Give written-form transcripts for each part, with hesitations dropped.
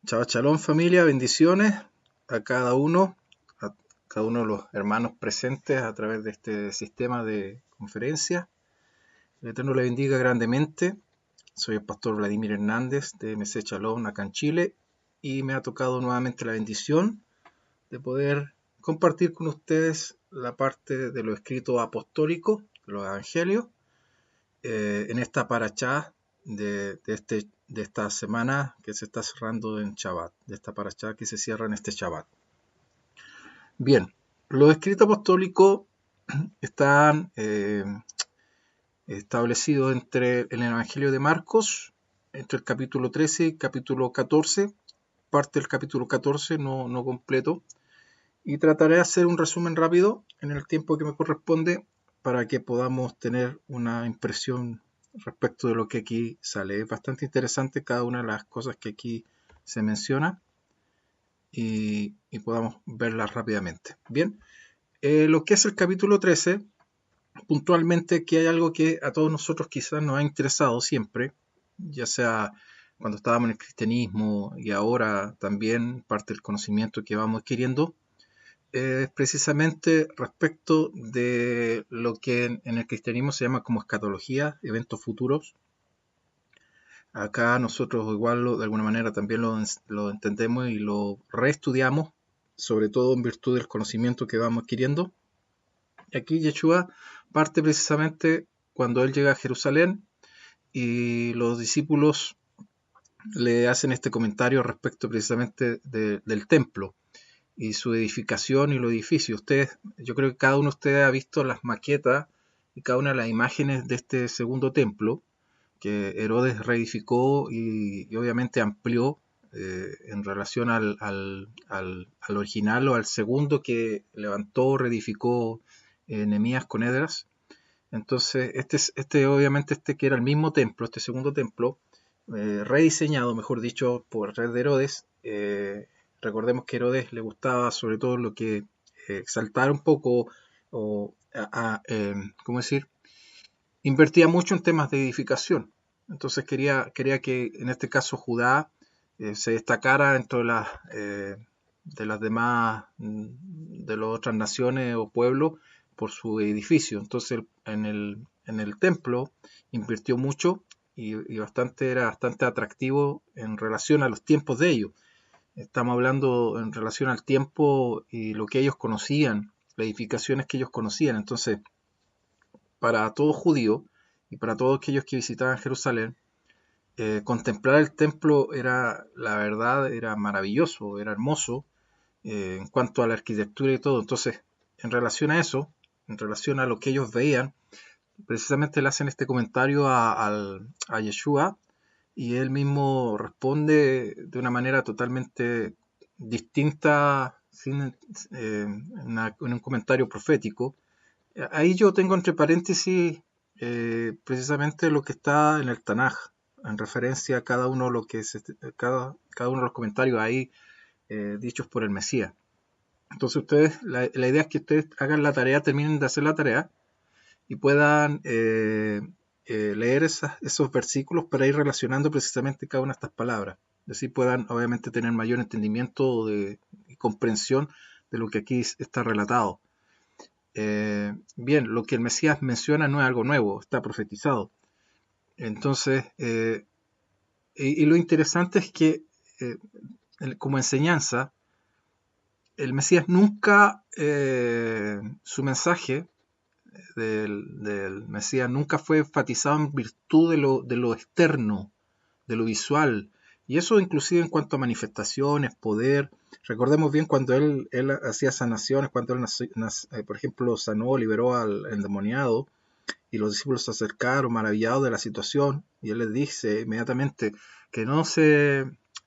Chao, shalom familia, bendiciones a cada uno de los hermanos presentes a través de este sistema de conferencia. El Eterno le bendiga grandemente. Soy el pastor Vladimir Hernández de MC Shalom acá en Chile y me ha tocado nuevamente la bendición de poder compartir con ustedes la parte de lo escrito apostólico, de los evangelios, en esta parashá de esta semana que se está cerrando en Shabbat, de esta parashá que se cierra en este Shabbat. Bien, los escritos apostólicos están establecidos entre el Evangelio de Marcos, entre el capítulo 13 y el capítulo 14, parte del capítulo 14, no completo, y trataré de hacer un resumen rápido en el tiempo que me corresponde para que podamos tener una impresión respecto de lo que aquí sale. Es bastante interesante cada una de las cosas que aquí se menciona y podamos verlas rápidamente. Bien, lo que es el capítulo 13, puntualmente que hay algo que a todos nosotros quizás nos ha interesado siempre, ya sea cuando estábamos en el cristianismo y ahora también parte del conocimiento que vamos adquiriendo, precisamente respecto de lo que en el cristianismo se llama como escatología, eventos futuros. Acá nosotros igual de alguna manera también lo entendemos y lo reestudiamos, sobre todo en virtud del conocimiento que vamos adquiriendo. Y aquí Yeshua parte precisamente cuando él llega a Jerusalén y los discípulos le hacen este comentario respecto precisamente del templo y su edificación y los edificios. Yo creo que cada uno de ustedes ha visto las maquetas y cada una de las imágenes de este segundo templo que Herodes reedificó y obviamente amplió en relación al original o al segundo que levantó, reedificó Nehemías con Esdras. Entonces, obviamente que era el mismo templo, este segundo templo, rediseñado, mejor dicho, por el rey de Herodes. Recordemos que a Herodes le gustaba sobre todo lo que exaltar un poco o, ¿cómo decir? Invertía mucho en temas de edificación. Entonces quería que en este caso Judá se destacara dentro de las demás, de las otras naciones o pueblos por su edificio. Entonces en el templo invirtió mucho y era bastante atractivo en relación a los tiempos de ellos. Estamos hablando en relación al tiempo y lo que ellos conocían, las edificaciones que ellos conocían. Entonces, para todo judío y para todos aquellos que visitaban Jerusalén, contemplar el templo la verdad, era maravilloso, era hermoso en cuanto a la arquitectura y todo. Entonces, en relación a eso, en relación a lo que ellos veían, precisamente le hacen este comentario a Yeshua y él mismo responde de una manera totalmente distinta, en un comentario profético. Ahí yo tengo entre paréntesis precisamente lo que está en el Tanaj, en referencia a cada uno, cada uno de los comentarios ahí dichos por el Mesías. Entonces la idea es que ustedes hagan la tarea, terminen de hacer la tarea y puedan leer esos versículos para ir relacionando precisamente cada una de estas palabras. Así puedan obviamente tener mayor entendimiento y comprensión de lo que aquí está relatado. Bien, lo que el Mesías menciona no es algo nuevo, está profetizado. Entonces, y lo interesante es que como enseñanza, el Mesías nunca, su mensaje del Mesías nunca fue enfatizado en virtud de lo externo, de lo visual. Y eso inclusive en cuanto a manifestaciones, poder. Recordemos bien cuando él hacía sanaciones, cuando él, por ejemplo, sanó, liberó al endemoniado, y los discípulos se acercaron maravillados de la situación, y él les dice inmediatamente que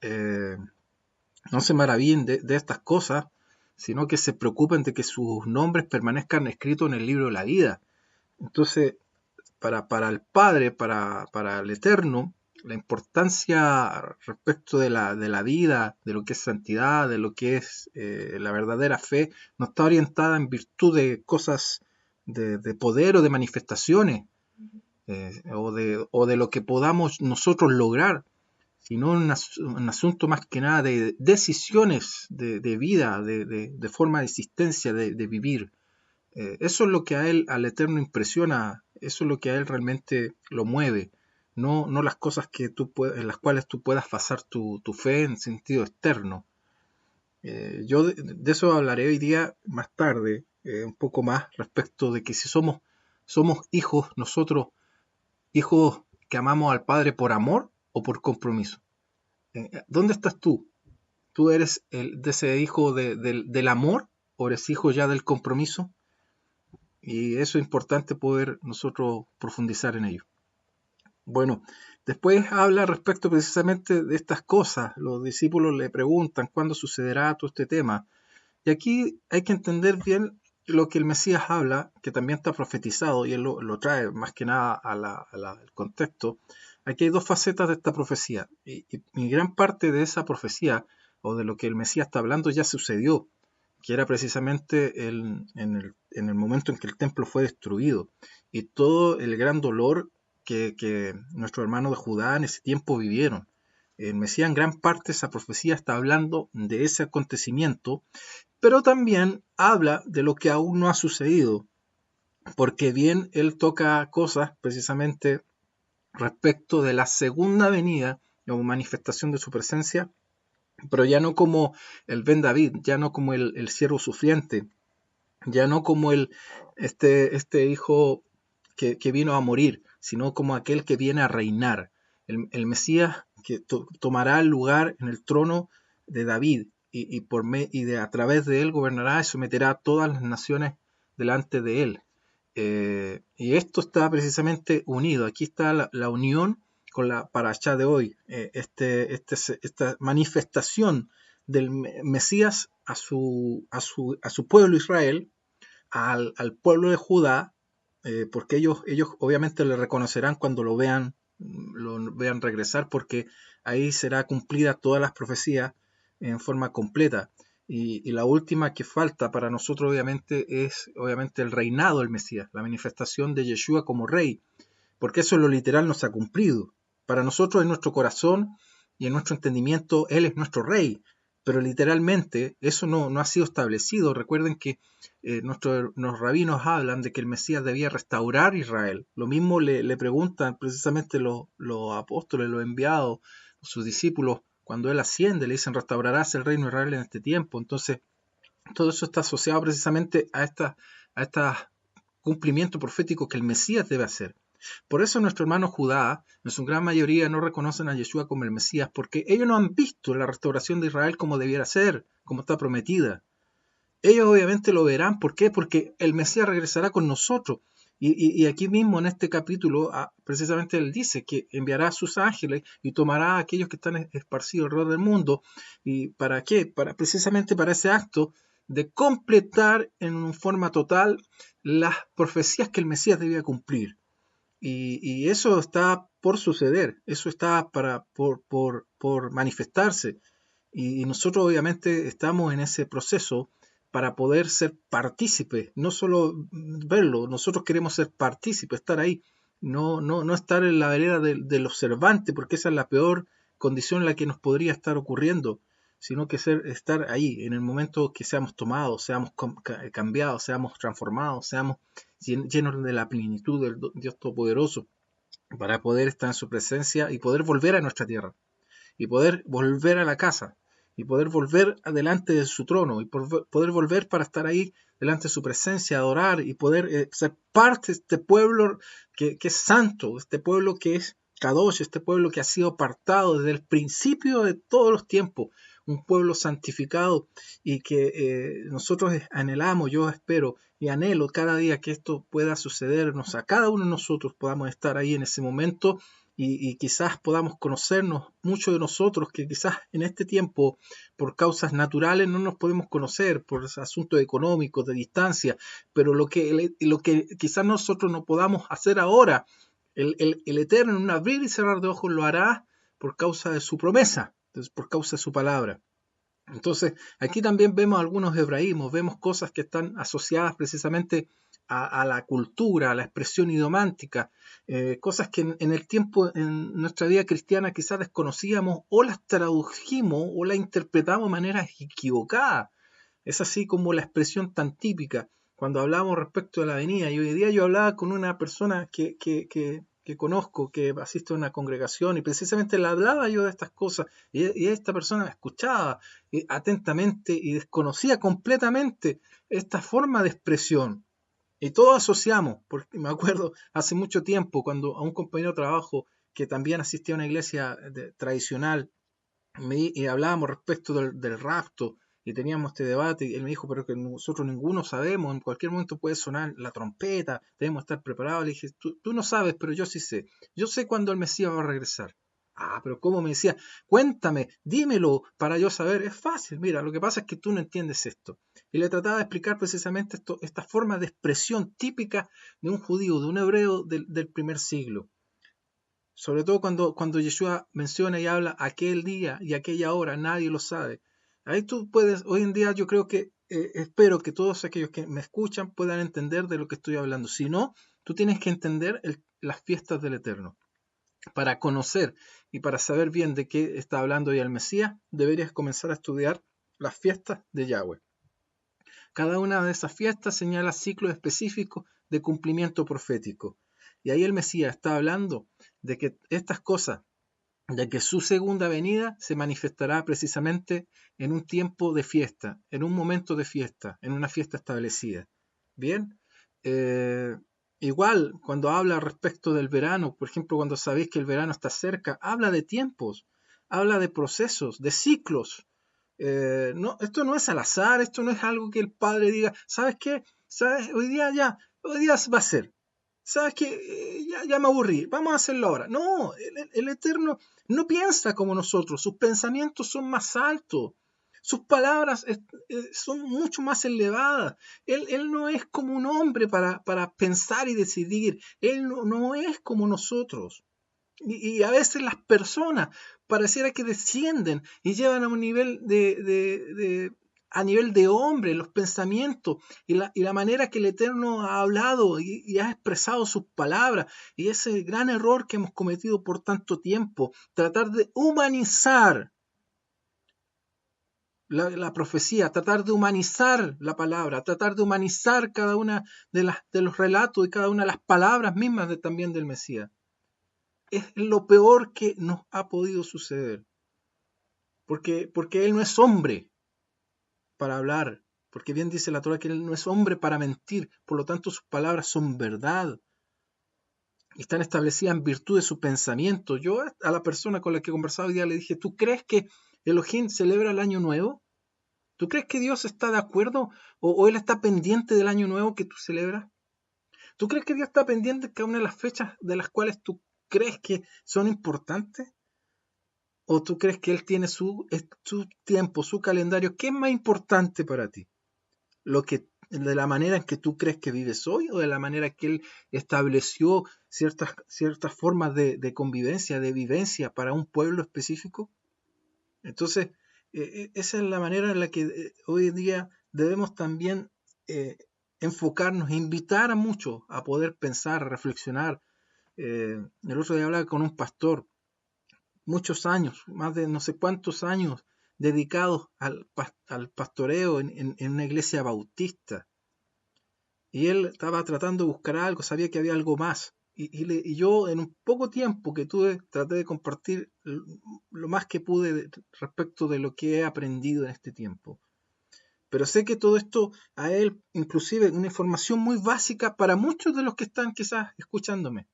eh, no se maravillen de estas cosas, sino que se preocupen de que sus nombres permanezcan escritos en el libro de la vida. Entonces, para el Padre, para el Eterno, la importancia respecto de la vida, de lo que es santidad, de lo que es la verdadera fe, no está orientada en virtud de cosas de poder o de manifestaciones, o de lo que podamos nosotros lograr, sino un asunto más que nada de decisiones de vida, de forma de existencia, de vivir. Eso es lo que a él, al Eterno, impresiona, eso es lo que a él realmente lo mueve, no las cosas en las cuales tú puedas basar tu fe en sentido externo. Yo de eso hablaré hoy día más tarde, un poco más respecto de que si somos hijos, nosotros, hijos que amamos al Padre por amor o por compromiso. ¿Dónde estás tú? ¿Tú eres de ese hijo del amor o eres hijo ya del compromiso? Y eso es importante poder nosotros profundizar en ello. Bueno, después habla respecto precisamente de estas cosas. Los discípulos le preguntan cuándo sucederá todo este tema. Y aquí hay que entender bien lo que el Mesías habla, que también está profetizado, y él lo trae más que nada al contexto. Aquí hay dos facetas de esta profecía, y gran parte de esa profecía, o de lo que el Mesías está hablando, ya sucedió, que era precisamente en el momento en que el templo fue destruido, y todo el gran dolor que nuestros hermanos de Judá en ese tiempo vivieron. El Mesías en gran parte esa profecía está hablando de ese acontecimiento, pero también habla de lo que aún no ha sucedido, porque bien él toca cosas precisamente respecto de la segunda venida o manifestación de su presencia, pero ya no como el Ben David, ya no como el siervo sufriente, ya no como este hijo que vino a morir, sino como aquel que viene a reinar, el Mesías que tomará el lugar en el trono de David y a través de él gobernará y someterá a todas las naciones delante de él. Y esto está precisamente unido. Aquí está la unión con la parashá de hoy. Esta manifestación del Mesías a su pueblo Israel, al pueblo de Judá, porque ellos obviamente le reconocerán cuando lo vean regresar, porque ahí será cumplida todas las profecías en forma completa. Y la última que falta para nosotros obviamente es obviamente el reinado del Mesías, la manifestación de Yeshua como rey, porque eso en lo literal no se ha cumplido. Para nosotros en nuestro corazón y en nuestro entendimiento Él es nuestro rey, pero literalmente eso no ha sido establecido. Recuerden que los rabinos hablan de que el Mesías debía restaurar Israel. Lo mismo le preguntan precisamente los apóstoles, los enviados, sus discípulos, cuando Él asciende, le dicen, restaurarás el reino de Israel en este tiempo. Entonces, todo eso está asociado precisamente a este cumplimiento profético que el Mesías debe hacer. Por eso nuestros hermanos Judá, en su gran mayoría, no reconocen a Yeshua como el Mesías, porque ellos no han visto la restauración de Israel como debiera ser, como está prometida. Ellos obviamente lo verán, ¿por qué? Porque el Mesías regresará con nosotros. Y aquí mismo en este capítulo, precisamente él dice que enviará a sus ángeles y tomará a aquellos que están esparcidos alrededor del mundo. ¿Y para qué? Precisamente para ese acto de completar en forma total las profecías que el Mesías debía cumplir. Y eso está por suceder, eso está por manifestarse. Y nosotros obviamente estamos en ese proceso para poder ser partícipes, no solo verlo, nosotros queremos ser partícipes, estar ahí, no estar en la vereda del observante, porque esa es la peor condición en la que nos podría estar ocurriendo, sino que estar ahí en el momento que seamos tomados, seamos cambiados, seamos transformados, seamos llenos de la plenitud del Dios Todopoderoso, para poder estar en su presencia y poder volver a nuestra tierra, y poder volver a la casa, y poder volver adelante de su trono, y poder volver para estar ahí delante de su presencia, adorar, y poder ser parte de este pueblo que es santo, este pueblo que es Kadosh, este pueblo que ha sido apartado desde el principio de todos los tiempos, un pueblo santificado, y que nosotros anhelamos, yo espero y anhelo cada día que esto pueda sucedernos, a cada uno de nosotros podamos estar ahí en ese momento, y quizás podamos conocernos, muchos de nosotros que quizás en este tiempo por causas naturales no nos podemos conocer, por asuntos económicos, de distancia, pero lo que quizás nosotros no podamos hacer ahora, el Eterno en un abrir y cerrar de ojos lo hará por causa de su promesa, por causa de su palabra. Entonces, aquí también vemos algunos hebraísmos, vemos cosas que están asociadas precisamente a la cultura, a la expresión idiomática, cosas que en el tiempo, en nuestra vida cristiana quizás desconocíamos o las tradujimos o las interpretamos de manera equivocada. Es así como la expresión tan típica cuando hablamos respecto de la venida. Y hoy día yo hablaba con una persona que conozco, que asiste a una congregación, y precisamente le hablaba yo de estas cosas, y esta persona me escuchaba atentamente y desconocía completamente esta forma de expresión. Y todos asociamos, porque me acuerdo hace mucho tiempo cuando a un compañero de trabajo que también asistía a una iglesia tradicional, y hablábamos respecto del rapto, y teníamos este debate, y él me dijo, pero que nosotros ninguno sabemos, en cualquier momento puede sonar la trompeta, debemos estar preparados. Le dije, tú no sabes, pero yo sí sé. Yo sé cuándo el Mesías va a regresar. Ah, pero ¿cómo? Me decía, cuéntame, dímelo para yo saber. Es fácil, mira, lo que pasa es que tú no entiendes esto. Y le trataba de explicar precisamente esta forma de expresión típica de un judío, de un hebreo del primer siglo. Sobre todo cuando Yeshua menciona y habla aquel día y aquella hora, nadie lo sabe. Ahí tú puedes, hoy en día yo creo que, espero que todos aquellos que me escuchan puedan entender de lo que estoy hablando. Si no, tú tienes que entender las fiestas del Eterno. Para conocer y para saber bien de qué está hablando ya el Mesías, deberías comenzar a estudiar las fiestas de Yahweh. Cada una de esas fiestas señala ciclos específicos de cumplimiento profético. Y ahí el Mesías está hablando de que estas cosas, de que su segunda venida se manifestará precisamente en un tiempo de fiesta, en un momento de fiesta, en una fiesta establecida. Bien, eh, igual cuando habla respecto del verano, por ejemplo, cuando sabéis que el verano está cerca, habla de tiempos, habla de procesos, de ciclos. No, esto no es al azar, esto no es algo que el padre diga, ¿sabes qué? ¿Sabes? Hoy día va a ser. ¿Sabes qué? Ya me aburrí, vamos a hacerlo ahora. No, el Eterno no piensa como nosotros, sus pensamientos son más altos, sus palabras son mucho más elevadas. Él no es como un hombre para pensar y decidir, él no es como nosotros. Y a veces las personas pareciera que descienden y llevan a un nivel a nivel de hombre los pensamientos y la manera que el Eterno ha hablado y ha expresado sus palabras. Y ese gran error que hemos cometido por tanto tiempo, tratar de humanizar la profecía, tratar de humanizar la palabra, tratar de humanizar cada una de los relatos y cada una de las palabras mismas también del Mesías. Es lo peor que nos ha podido suceder. Porque Él no es hombre para hablar. Porque bien dice la Torah que Él no es hombre para mentir. Por lo tanto, sus palabras son verdad. Y están establecidas en virtud de su pensamiento. Yo a la persona con la que he conversado hoy día le dije, ¿tú crees que Elohim celebra el año nuevo? ¿Tú crees que Dios está de acuerdo o Él está pendiente del año nuevo que tú celebras? ¿Tú crees que Dios está pendiente de cada una de las fechas de las cuales tú crees que son importantes? ¿O tú crees que Él tiene su tiempo, su calendario? ¿Qué es más importante para ti? ¿De la manera en que tú crees que vives hoy o de la manera que Él estableció ciertas formas de convivencia, de vivencia para un pueblo específico? Entonces, esa es la manera en la que hoy en día debemos también eh, enfocarnos, invitar a muchos a poder pensar, reflexionar. El otro día hablaba con un pastor, muchos años, más de no sé cuántos años dedicados al pastoreo en una iglesia bautista. Y él estaba tratando de buscar algo, sabía que había algo más. Y yo en un poco tiempo que tuve, traté de compartir lo más que pude respecto de lo que he aprendido en este tiempo. Pero sé que todo esto a él, inclusive una información muy básica para muchos de los que están quizás escuchándome.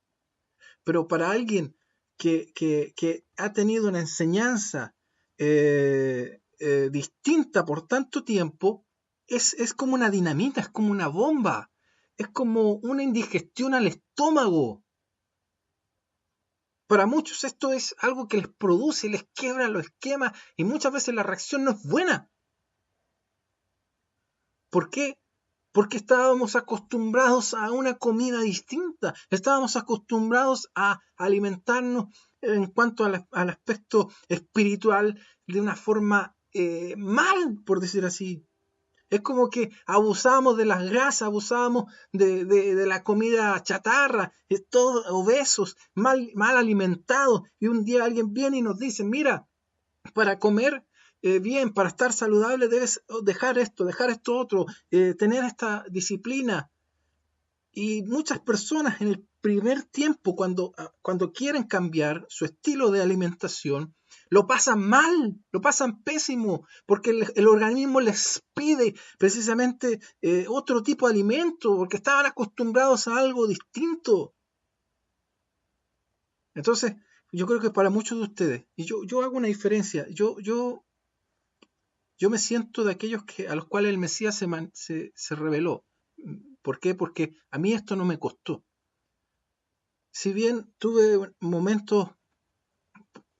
Pero para alguien que ha tenido una enseñanza distinta por tanto tiempo, es como una dinamita, es como una bomba, es como una indigestión al estómago. Para muchos esto es algo que les produce, les quiebra los esquemas y muchas veces la reacción no es buena. ¿Por qué? Porque estábamos acostumbrados a una comida distinta, estábamos acostumbrados a alimentarnos en cuanto al aspecto espiritual de una forma mal, por decir así. Es como que abusábamos de las grasas, abusábamos de la comida chatarra, todos obesos, mal alimentados, y un día alguien viene y nos dice, mira, para comer bien, para estar saludable, debes dejar esto otro, tener esta disciplina. Y muchas personas en el primer tiempo, cuando quieren cambiar su estilo de alimentación, lo pasan mal, lo pasan pésimo, porque el organismo les pide precisamente otro tipo de alimento, porque estaban acostumbrados a algo distinto. Entonces, yo creo que para muchos de ustedes, y yo hago una diferencia, yo me siento de aquellos a los cuales el Mesías se reveló. ¿Por qué? Porque a mí esto no me costó. Si bien tuve momentos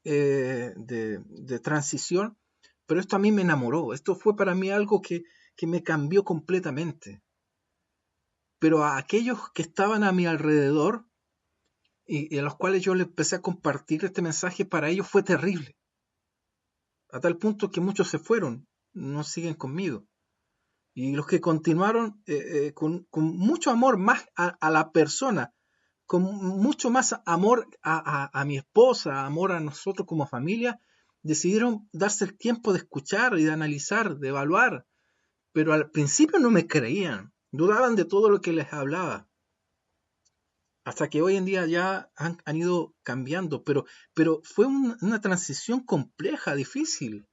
de transición, pero esto a mí me enamoró. Esto fue para mí algo que me cambió completamente. Pero a aquellos que estaban a mi alrededor y a los cuales yo les empecé a compartir este mensaje, para ellos fue terrible. A tal punto que muchos se fueron, no siguen conmigo. Y los que continuaron con mucho amor más a la persona, con mucho más amor a mi esposa, amor a nosotros como familia, decidieron darse el tiempo de escuchar y de analizar, de evaluar. Pero al principio no me creían, dudaban de todo lo que les hablaba. Hasta que hoy en día ya han ido cambiando, pero fue una transición compleja, difícil.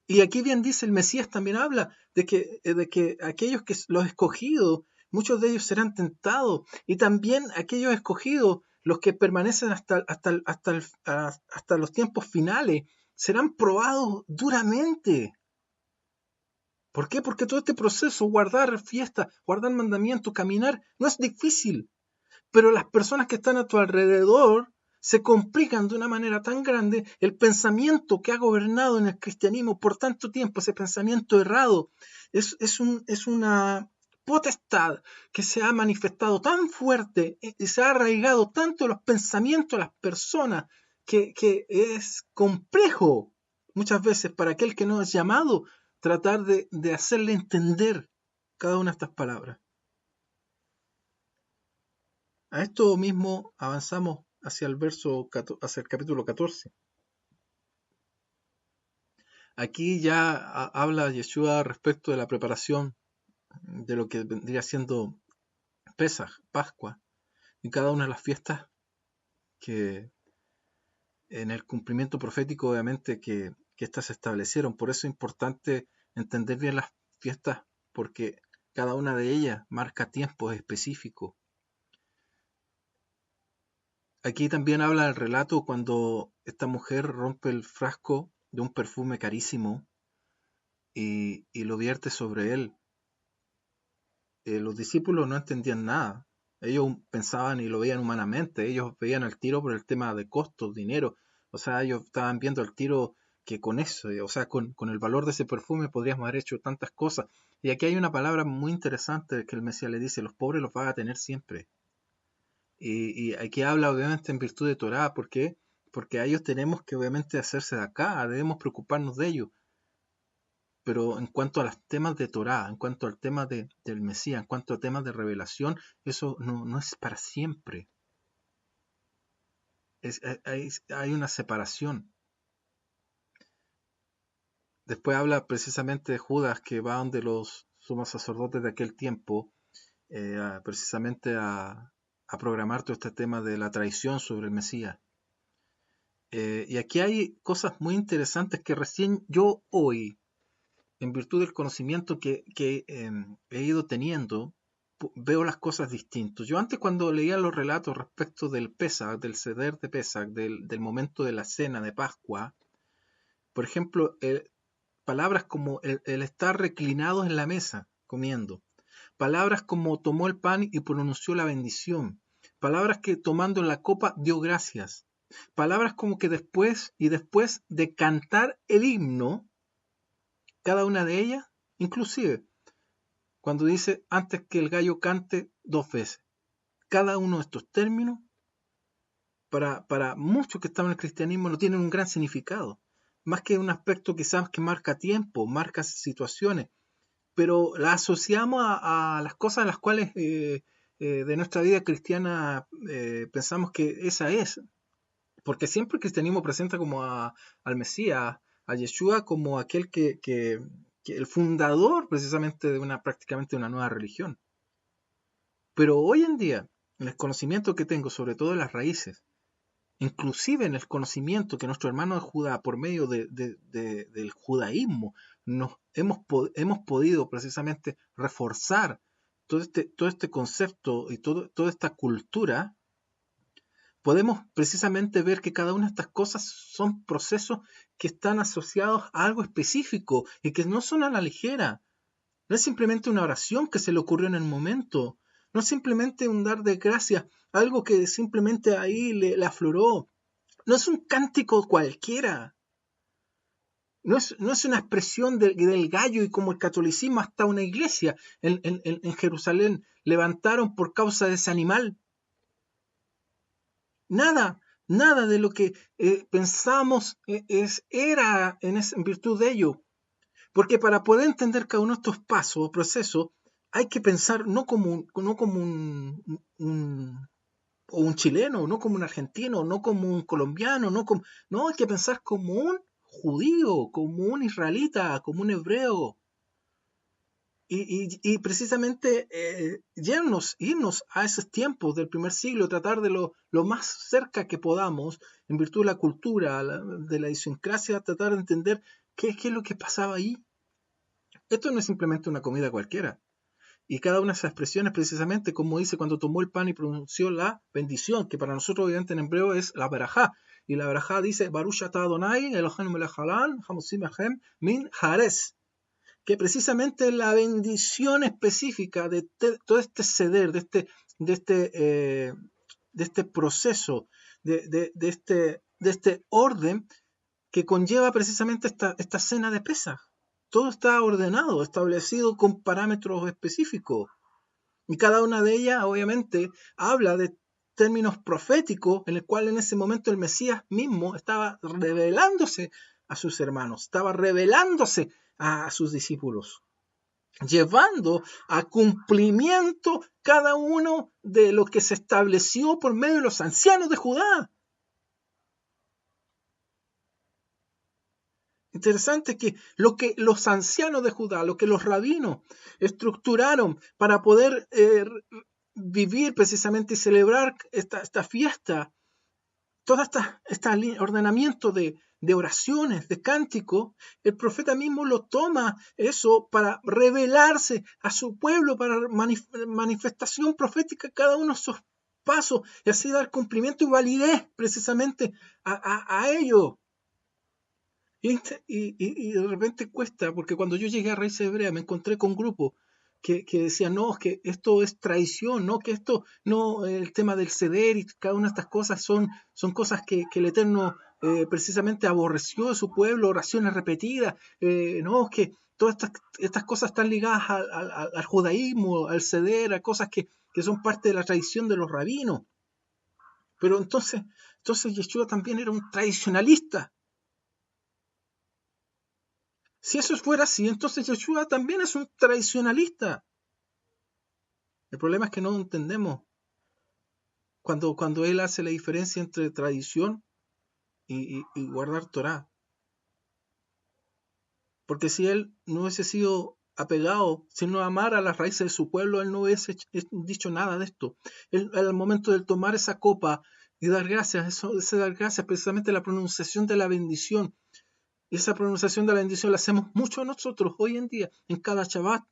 Y aquí bien dice el Mesías también habla de que aquellos que los escogidos, muchos de ellos serán tentados, y también aquellos escogidos, los que permanecen hasta los tiempos finales, serán probados duramente. ¿Por qué? Porque todo este proceso, guardar fiesta, guardar mandamientos, caminar, no es difícil. Pero las personas que están a tu alrededor se complican de una manera tan grande. El pensamiento que ha gobernado en el cristianismo por tanto tiempo, ese pensamiento errado, es una potestad que se ha manifestado tan fuerte y se ha arraigado tanto en los pensamientos de las personas que es complejo muchas veces para aquel que no es llamado tratar de hacerle entender cada una de estas palabras. A esto mismo avanzamos hacia hacia el capítulo 14. Aquí ya habla Yeshua respecto de la preparación de lo que vendría siendo Pesaj, Pascua, y cada una de las fiestas que en el cumplimiento profético obviamente que éstas se establecieron. Por eso es importante entender bien las fiestas, porque cada una de ellas marca tiempos específicos. Aquí también habla el relato cuando esta mujer rompe el frasco de un perfume carísimo y lo vierte sobre él. Los discípulos no entendían nada. Ellos pensaban y lo veían humanamente. Ellos veían el tiro por el tema de costos, dinero. O sea, ellos estaban viendo el tiro que con eso, o sea, con el valor de ese perfume podríamos haber hecho tantas cosas. Y aquí hay una palabra muy interesante que el Mesías le dice, los pobres los vas a tener siempre. Y aquí habla obviamente en virtud de Torah. ¿Por qué? Porque a ellos tenemos que obviamente hacerse de acá, debemos preocuparnos de ellos. Pero en cuanto a los temas de Torah, en cuanto al tema del Mesías, en cuanto a temas de revelación, eso no es para siempre. Hay una separación. Después habla precisamente de Judas, que va donde los sumos sacerdotes de aquel tiempo, precisamente a programar todo este tema de la traición sobre el Mesías. Y aquí hay cosas muy interesantes que recién yo hoy, en virtud del conocimiento que he ido teniendo, veo las cosas distintos. Yo antes, cuando leía los relatos respecto del Pesach, del Seder de Pesach, del momento de la cena de Pascua, por ejemplo, palabras como el estar reclinados en la mesa comiendo, palabras como tomó el pan y pronunció la bendición, palabras que tomando la copa dio gracias, palabras como que después de cantar el himno, cada una de ellas, inclusive cuando dice antes que el gallo cante 2 veces. Cada uno de estos términos, para muchos que están en el cristianismo, no tienen un gran significado. Más que un aspecto quizás que marca tiempo, marca situaciones. pero la asociamos a las cosas a las cuales de nuestra vida cristiana pensamos que esa es. Porque siempre el cristianismo presenta como al Mesías, a Yeshua, como aquel que el fundador precisamente de prácticamente una nueva religión. Pero hoy en día, en el conocimiento que tengo, sobre todo de las raíces, inclusive en el conocimiento que nuestro hermano de Judá, por medio del judaísmo, hemos podido precisamente reforzar todo este concepto y toda esta cultura, podemos precisamente ver que cada una de estas cosas son procesos que están asociados a algo específico y que no son a la ligera. No es simplemente una oración que se le ocurrió en el momento. No es simplemente un dar de gracias, algo que simplemente ahí le afloró. No es un cántico cualquiera. No es una expresión del gallo y como el catolicismo hasta una iglesia en Jerusalén levantaron por causa de ese animal. Nada, nada de lo que pensamos era en virtud de ello. Porque para poder entender cada uno de estos pasos o procesos, hay que pensar no como o un chileno, no como un argentino, no como un colombiano, no, hay que pensar como un judío, como un israelita, como un hebreo. Y precisamente irnos a esos tiempos del primer siglo, tratar de lo más cerca que podamos, en virtud de la cultura, de la idiosincrasia, tratar de entender qué es lo que pasaba ahí. Esto no es simplemente una comida cualquiera. Y cada una de esas expresiones, precisamente, como dice cuando tomó el pan y pronunció la bendición, que para nosotros, obviamente, en hebreo es la berajá. Y la berajá dice, Baruch atah Adonai, Eloheinu melech haolam, hamosim lechem min haaretz. Que precisamente la bendición específica de todo este ceder, de este proceso, de este orden que conlleva precisamente esta cena de Pesaj. Todo está ordenado, establecido con parámetros específicos. Y cada una de ellas, obviamente, habla de términos proféticos en el cual en ese momento el Mesías mismo estaba revelándose a sus hermanos, estaba revelándose a sus discípulos, llevando a cumplimiento cada uno de lo que se estableció por medio de los ancianos de Judá. Interesante que lo que los ancianos de Judá, lo que los rabinos estructuraron para poder vivir precisamente y celebrar esta fiesta, todo este ordenamiento de oraciones, de cánticos, el profeta mismo lo toma eso para revelarse a su pueblo, para manifestación profética cada uno de esos pasos y así dar cumplimiento y validez precisamente a ello. Y de repente cuesta, porque cuando yo llegué a Raíces Hebreas me encontré con grupos que decían, no, es que esto es traición, no, que esto, no, el tema del ceder y cada una de estas cosas son cosas que el Eterno precisamente aborreció de su pueblo, oraciones repetidas, no, es que todas estas cosas están ligadas al judaísmo, al ceder, a cosas que son parte de la tradición de los rabinos. Pero entonces Yeshua también era un tradicionalista. Si eso fuera así, entonces Yeshua también es un tradicionalista. El problema es que no entendemos cuando él hace la diferencia entre tradición y guardar Torah. Porque si él no hubiese sido apegado, si no amara las raíces de su pueblo, él no hubiese dicho nada de esto. Él, al momento de tomar esa copa y dar gracias, ese dar gracias, precisamente la pronunciación de la bendición. Y esa pronunciación de la bendición la hacemos mucho nosotros hoy en día, en cada Shabbat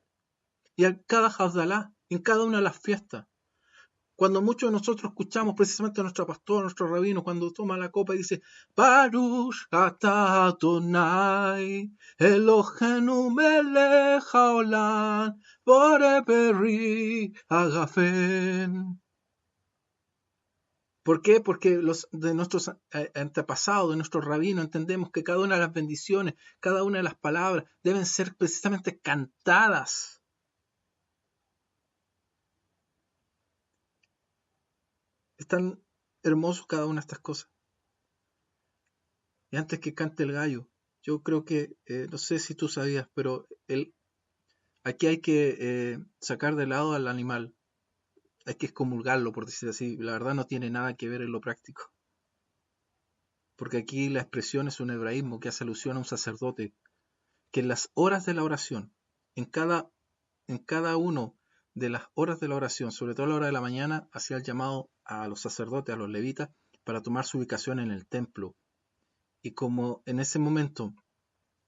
y en cada Havdalah, en cada una de las fiestas. Cuando muchos de nosotros escuchamos precisamente a nuestro pastor, a nuestro rabino, cuando toma la copa y dice, Baruch atah Adonai, Eloheinu melech haolam, borei peri agafen. ¿Por qué? Porque los de nuestros antepasados, de nuestros rabinos, entendemos que cada una de las bendiciones, cada una de las palabras deben ser precisamente cantadas. Es tan hermoso cada una de estas cosas. Y antes que cante el gallo, yo creo que, no sé si tú sabías, pero Aquí hay que sacar de lado al animal, hay que excomulgarlo, por decir así. La verdad no tiene nada que ver en lo práctico. Porque aquí la expresión es un hebraísmo que hace alusión a un sacerdote, que en las horas de la oración, en cada uno de las horas de la oración, sobre todo a la hora de la mañana, hacía el llamado a los sacerdotes, a los levitas, para tomar su ubicación en el templo. Y como en ese momento,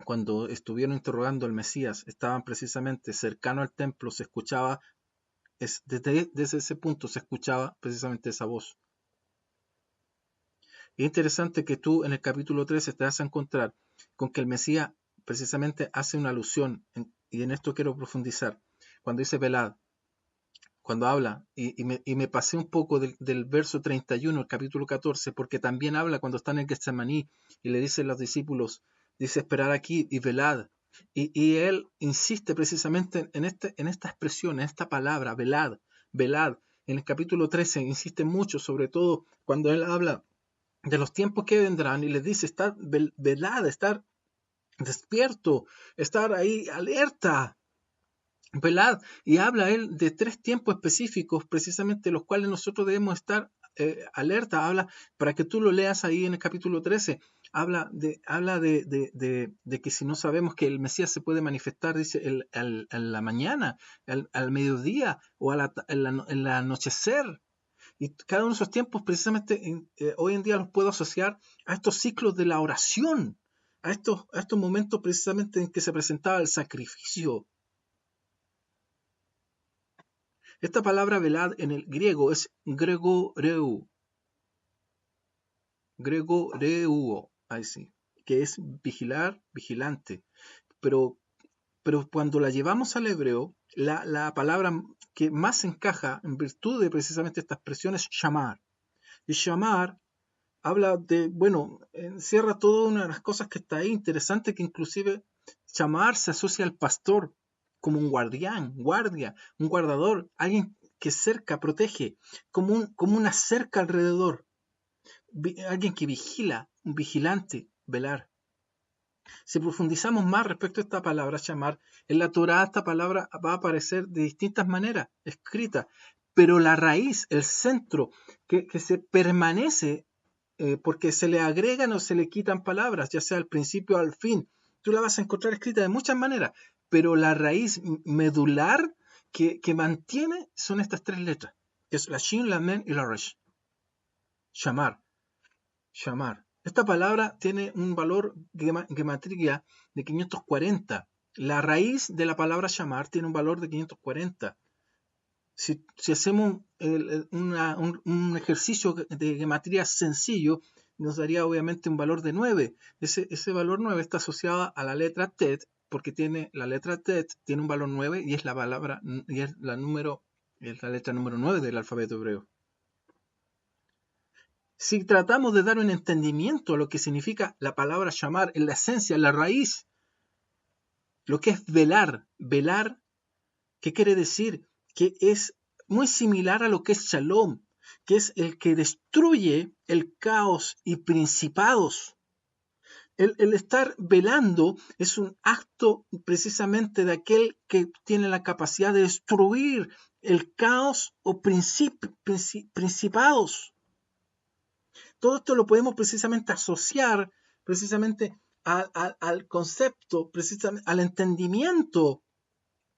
cuando estuvieron interrogando al Mesías, estaban precisamente cercano al templo, se escuchaba, desde ese punto se escuchaba precisamente esa voz. Es interesante que tú en el capítulo 13 te vas a encontrar con que el Mesías precisamente hace una alusión, y en esto quiero profundizar, cuando dice velad, cuando habla, y me pasé un poco del verso 31, el capítulo 14, porque también habla cuando están en Getsemaní y le dice a los discípulos, dice esperar aquí y velad. Y él insiste precisamente en esta expresión, en esta palabra, velad, velad. En el capítulo 13 insiste mucho, sobre todo cuando él habla de los tiempos que vendrán y les dice estar velad, estar despierto, estar ahí alerta, velad, y habla él de 3 tiempos específicos, precisamente los cuales nosotros debemos estar alerta. Habla, para que tú lo leas ahí en el capítulo 13, habla de que si no sabemos que el Mesías se puede manifestar, dice, a la mañana, al mediodía o en el anochecer. Y cada uno de esos tiempos precisamente hoy en día los puedo asociar a estos ciclos de la oración, a estos momentos precisamente en que se presentaba el sacrificio. Esta palabra velad en el griego es gregoreu, ahí sí, que es vigilar, vigilante. Pero, pero cuando la llevamos al hebreo, la palabra que más encaja en virtud de precisamente esta expresión es shamar. Y shamar habla de, bueno, encierra toda una de las cosas que está ahí, interesante, que inclusive shamar se asocia al pastor como un guardián, guardia, un guardador, alguien que cerca, protege, como una cerca alrededor, alguien que vigila, un vigilante, velar. Si profundizamos más respecto a esta palabra, llamar, en la Torá esta palabra va a aparecer de distintas maneras, escrita, pero la raíz, el centro, que se permanece porque se le agregan o se le quitan palabras, ya sea al principio o al fin, tú la vas a encontrar escrita de muchas maneras, pero la raíz medular que mantiene son estas 3 letras, que es la Shin, la Men y la Resh. Shamar. Shamar. Esta palabra tiene un valor gematria de 540. La raíz de la palabra shamar tiene un valor de 540. Si hacemos un ejercicio de gematría sencillo, nos daría obviamente un valor de 9. Ese valor 9 está asociado a la letra Tet, porque la letra Tet tiene un valor 9 y es la palabra, y es la letra número 9 del alfabeto hebreo. Si tratamos de dar un entendimiento a lo que significa la palabra llamar en la esencia, en la raíz, lo que es velar, ¿qué quiere decir? Que es muy similar a lo que es Shalom, que es el que destruye el caos y principados. El estar velando es un acto precisamente de aquel que tiene la capacidad de destruir el caos o principados. Todo esto lo podemos precisamente asociar precisamente al concepto, precisamente al entendimiento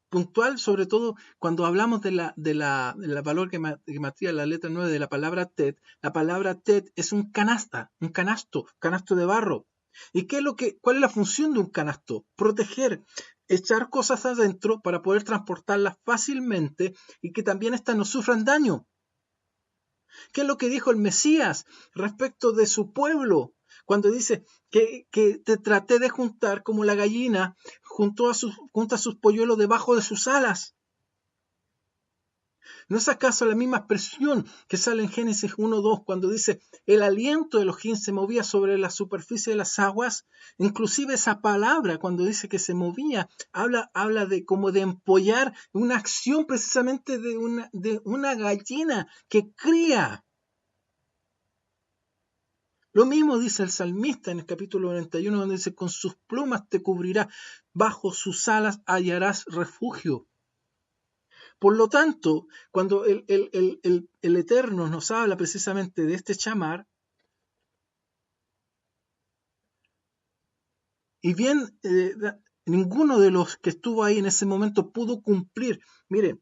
puntual, sobre todo cuando hablamos de la valor gematría, la letra 9 de la palabra Tet. La palabra Tet es un canasto de barro. ¿Y cuál es la función de un canasto? Proteger, echar cosas adentro para poder transportarlas fácilmente y que también éstas no sufran daño. ¿Qué es lo que dijo el Mesías respecto de su pueblo? Cuando dice que te traté de juntar como la gallina junta a sus polluelos debajo de sus alas. ¿No es acaso la misma expresión que sale en Génesis 1:2 cuando dice el aliento de Elohim se movía sobre la superficie de las aguas? Inclusive esa palabra cuando dice que se movía habla de como de empollar, una acción precisamente de una gallina que cría. Lo mismo dice el salmista en el capítulo 91, donde dice, con sus plumas te cubrirá, bajo sus alas hallarás refugio. Por lo tanto, cuando el Eterno nos habla precisamente de este chamar, y bien, ninguno de los que estuvo ahí en ese momento pudo cumplir. Mire,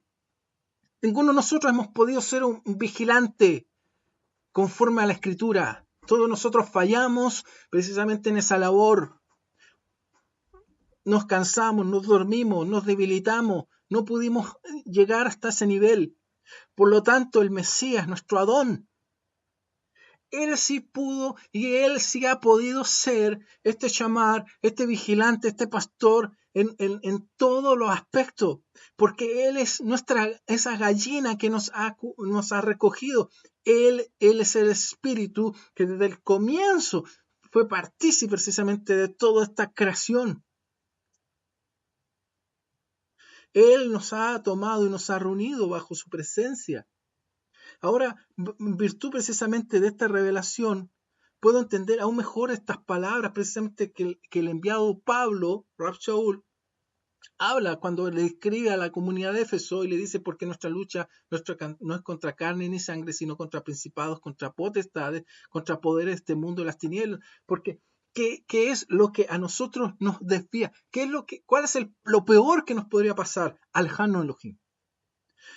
ninguno de nosotros hemos podido ser un vigilante conforme a la Escritura. Todos nosotros fallamos precisamente en esa labor. Nos cansamos, nos dormimos, nos debilitamos, no pudimos llegar hasta ese nivel. Por lo tanto, el Mesías, nuestro Adón, él sí pudo y él sí ha podido ser este chamar, este vigilante, este pastor en todos los aspectos, porque él es esa gallina que nos ha recogido. Él es el espíritu que desde el comienzo fue partícipe precisamente de toda esta creación. Él nos ha tomado y nos ha reunido bajo su presencia. Ahora, en virtud precisamente de esta revelación, puedo entender aún mejor estas palabras precisamente que el enviado Pablo, Rab Shaul, habla cuando le escribe a la comunidad de Éfeso y le dice, porque nuestra lucha no es contra carne ni sangre, sino contra principados, contra potestades, contra poderes de este mundo de las tinieblas. Porque, ¿qué es lo que a nosotros nos desvía? ¿Cuál es lo peor que nos podría pasar al Hano Elohim?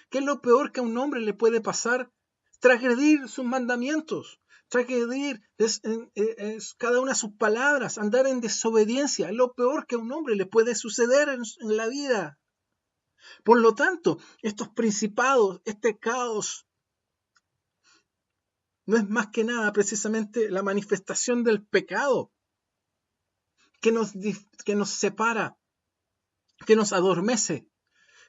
¿Qué es lo peor que a un hombre le puede pasar? Transgredir sus mandamientos, transgredir cada una de sus palabras, andar en desobediencia. Es lo peor que a un hombre le puede suceder en la vida. Por lo tanto, estos principados, este caos, no es más que nada precisamente la manifestación del pecado que nos separa, que nos adormece,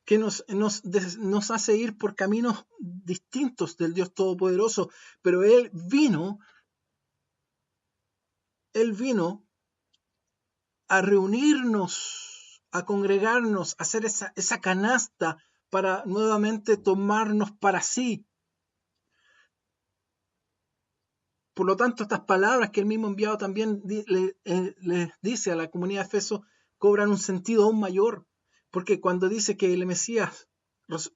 que nos hace ir por caminos distintos del Dios Todopoderoso. Pero Él vino a reunirnos, a congregarnos, a hacer esa canasta para nuevamente tomarnos para sí. Por lo tanto, estas palabras que el mismo enviado también les dice a la comunidad de Efeso cobran un sentido aún mayor. Porque cuando dice que el Mesías,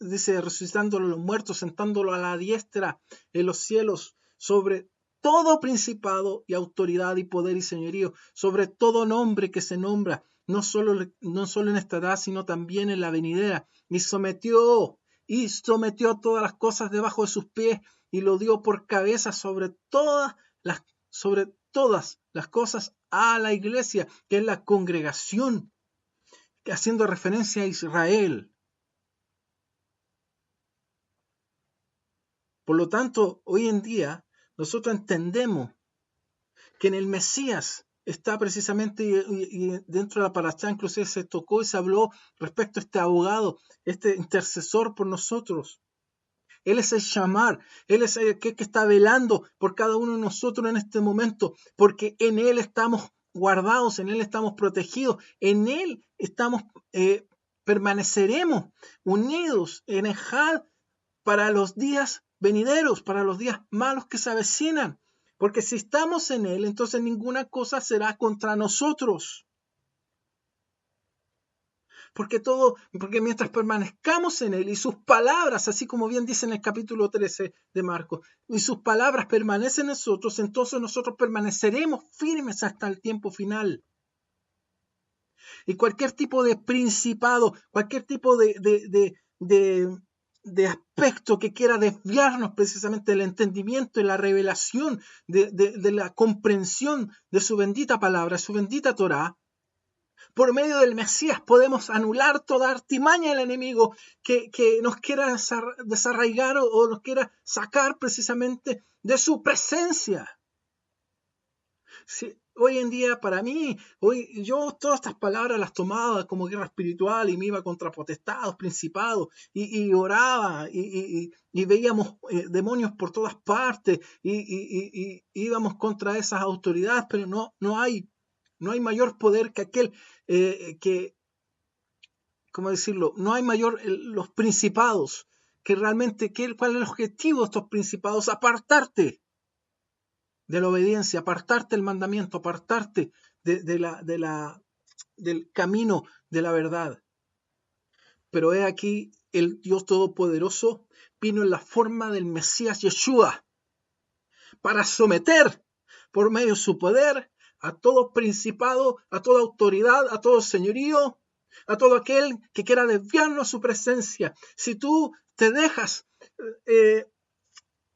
dice resucitándolo a los muertos, sentándolo a la diestra en los cielos, sobre todo principado y autoridad y poder y señorío, sobre todo nombre que se nombra, no solo en esta edad, sino también en la venidera, y sometió todas las cosas debajo de sus pies, y lo dio por cabeza sobre todas las cosas a la iglesia, que es la congregación, haciendo referencia a Israel. Por lo tanto, hoy en día nosotros entendemos que en el Mesías está precisamente, y dentro de la parashá inclusive se tocó y se habló respecto a este abogado, este intercesor por nosotros. Él es el shamar, Él es el que está velando por cada uno de nosotros en este momento, porque en Él estamos guardados, en Él estamos protegidos, en Él permaneceremos unidos en Ejad para los días venideros, para los días malos que se avecinan. Porque si estamos en Él, entonces ninguna cosa será contra nosotros. Porque mientras permanezcamos en Él y sus palabras, así como bien dice en el capítulo 13 de Marcos, y sus palabras permanecen en nosotros, entonces nosotros permaneceremos firmes hasta el tiempo final. Y cualquier tipo de principado, cualquier tipo de aspecto que quiera desviarnos precisamente del entendimiento y la revelación, de la comprensión de su bendita palabra, su bendita Torá, por medio del Mesías podemos anular toda artimaña del enemigo que nos quiera desarraigar o nos quiera sacar precisamente de su presencia. Sí, hoy en día para mí, yo todas estas palabras las tomaba como guerra espiritual y me iba contra potestados, principados y oraba y veíamos demonios por todas partes y íbamos contra esas autoridades, pero no hay mayor poder que aquel ¿cómo decirlo? No hay mayor, los principados, que realmente, ¿cuál es el objetivo de estos principados? Apartarte de la obediencia, apartarte del mandamiento, apartarte del camino de la verdad. Pero he aquí, el Dios Todopoderoso vino en la forma del Mesías Yeshua para someter por medio de su poder a todo principado, a toda autoridad, a todo señorío, a todo aquel que quiera desviarnos su presencia. Si tú te dejas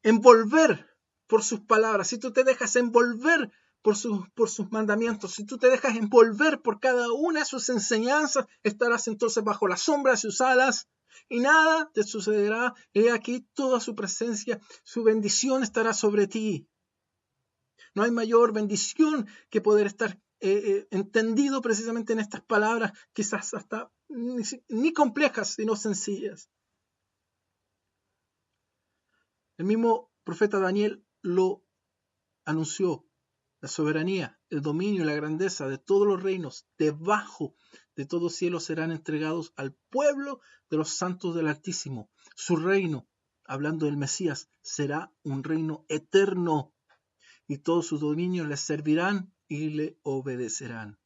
envolver por sus palabras, si tú te dejas envolver por sus mandamientos, si tú te dejas envolver por cada una de sus enseñanzas, estarás entonces bajo la sombra de sus alas y nada te sucederá. He aquí toda su presencia, su bendición estará sobre ti. No hay mayor bendición que poder estar entendido precisamente en estas palabras, quizás hasta ni complejas, sino sencillas. El mismo profeta Daniel lo anunció. La soberanía, el dominio y la grandeza de todos los reinos debajo de todo cielo serán entregados al pueblo de los santos del Altísimo. Su reino, hablando del Mesías, será un reino eterno y todos sus dominios le servirán y le obedecerán.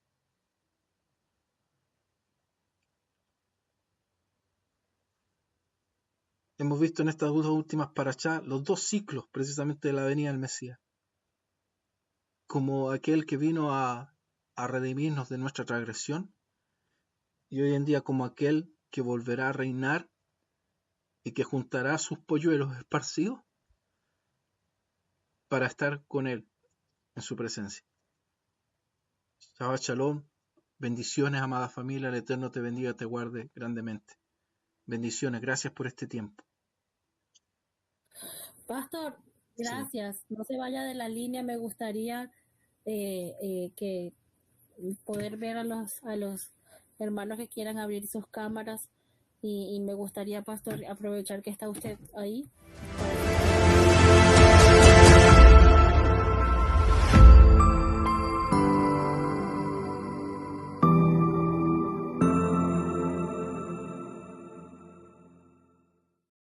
Hemos visto en estas dos últimas parashá los dos ciclos precisamente de la venida del Mesías, como aquel que vino a redimirnos de nuestra transgresión y hoy en día como aquel que volverá a reinar y que juntará sus polluelos esparcidos para estar con él en su presencia. Shabbat Shalom, bendiciones, amada familia, el Eterno te bendiga, te guarde grandemente. Bendiciones, gracias por este tiempo. Pastor, gracias. Sí. No se vaya de la línea. Me gustaría que poder ver a los hermanos que quieran abrir sus cámaras y me gustaría, Pastor, aprovechar que está usted ahí